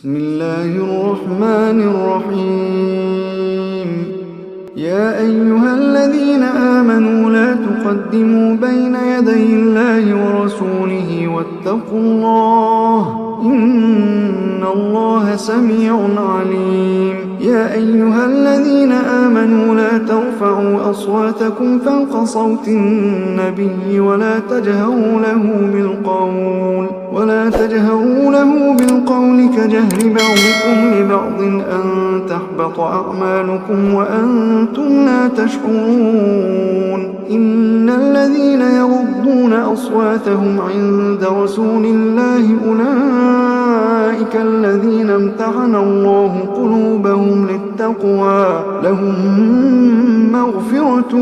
بسم الله الرحمن الرحيم. يا أيها الذين آمنوا لا تقدموا بين يدي الله ورسوله واتقوا الله إن الله سميع عليم. يا أيها الذين آمنوا لا ترفعوا أصواتكم فوق صوت النبي ولا تجهروا له بالقول كجهر بعضكم لبعض أن تحبط أعمالكم وأنتم لا تشعرون. إن الذين يغضون أصواتهم عند رسول الله أولئك الذين امتحن الله قلوبهم للتقوى لهم مغفرة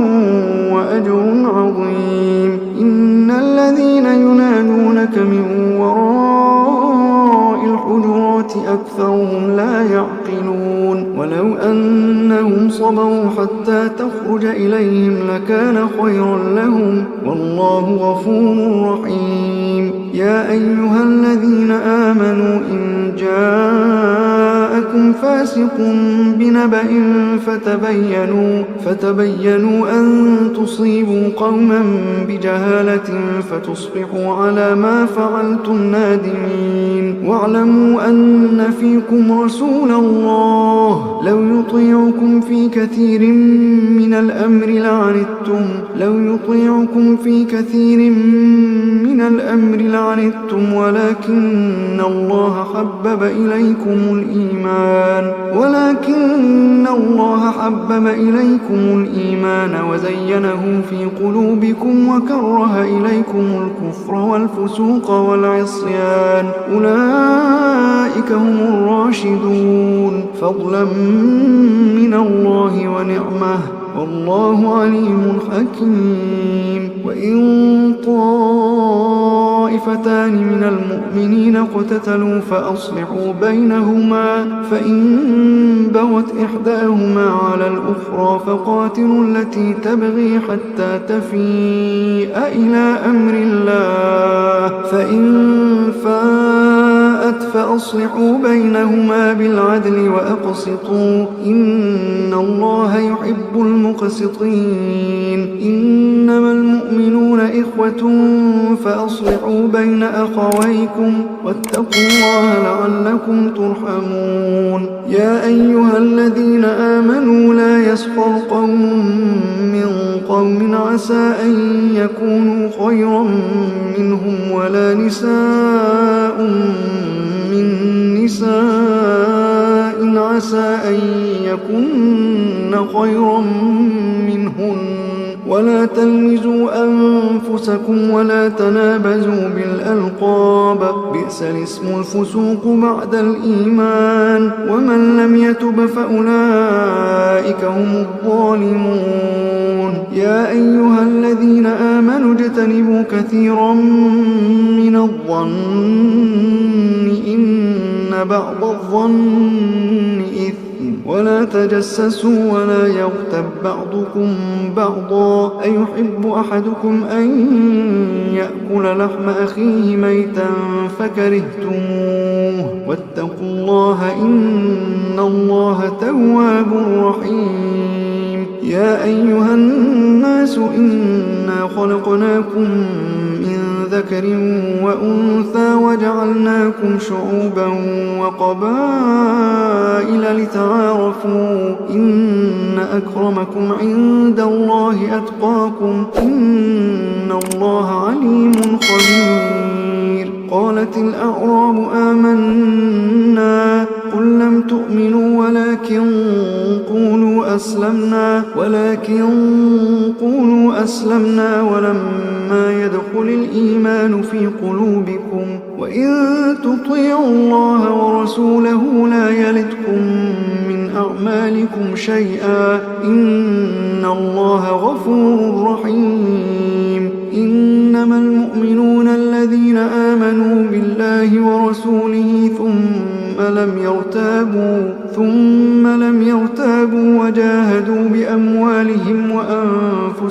وأجر عظيم. إن الذين ينادونك من وراء الحجرات أكثرهم لا يعقلون. ولو أنهم صبروا حتى تخرج إليهم لكان خيرا لهم والله غفور رحيم. يا أيها الذين آمنوا إن جاءكم فاسق بنبأ فتبينوا أن تصيبوا قوما بجهالة فتصبحوا على ما فعلتم نادمين. واعلموا أن فيكم رسول الله لو يطيعكم في كثير من الأمر لعنتم ولكن الله حبب إليكم الإيمان وزينه في قلوبكم وكره إليكم الكفر والفسوق والعصيان أولئك هم الراشدون فضلا من الله ونعمه والله عليم حكيم. وإن طائفتان من المؤمنين اقتتلوا فأصلحوا بينهما فإن بغت إحداهما على الأخرى فقاتلوا التي تبغي حتى تفيء إلى أمر الله فإن فاءت فأصلحوا بينهما بالعدل وأقسطوا إن الله يحب المقسطين. إنما المؤمنون إخوة فأصلحوا بين أخويكم واتقوا الله لعلكم ترحمون. يا أيها الذين آمنوا لا يسخر قوم من قوم عسى أن يكونوا خيرا منهم ولا نساء من نساء عسى أن يكن خيرا منهن ولا تلمزوا أنفسكم ولا تنابزوا بالألقاب بئس الاسم الفسوق بعد الإيمان ومن لم يتب فأولئك هم الظالمون. يا أيها الذين آمنوا اجتنبوا كثيرا من الظن إن بعض الظن إثم ولا تجسسوا ولا يغتب بعضكم بعضا أيحب أحدكم أن يأكل لحم أخيه ميتا فكرهتموه واتقوا الله إن الله تواب رحيم. يا أيها الناس إنا خلقناكم من ذكر وأنثى وجعلناكم شعوبا وقبائل لتعارفوا إن أكرمكم عند الله أتقاكم إن الله عليم خبير. قالت الأعراب آمنا قل لم تؤمنوا ولكن قولوا أسلمنا ولما يدخل الإيمان في قلوبكم وإن تطيعوا الله ورسوله لا يلتكم من أعمالكم شيئا إن الله غفور رحيم. إنما المؤمنون الذين آمنوا بالله ورسوله ثم لم يرتابوا وجاهدوا بأموالهم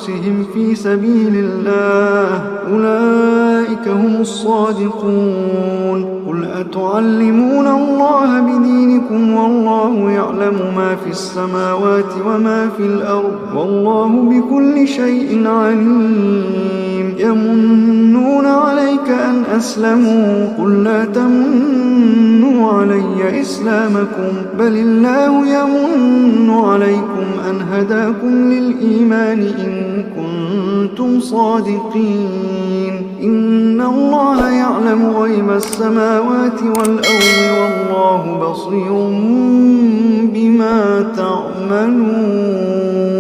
أنفسهم في سبيل الله أولئك هم الصادقون. قل أتعلمون الله بدينكم والله يعلم ما في السماوات وما في الأرض والله بكل شيء عليم. يمنون عليك أن أسلموا قل لا تمنوا علي إسلامكم بل الله يمن عليكم أن هداكم للإيمان إن كنتم صادقين. إن الله يعلم غيب السماوات والأرض والله بصير بما تعملون.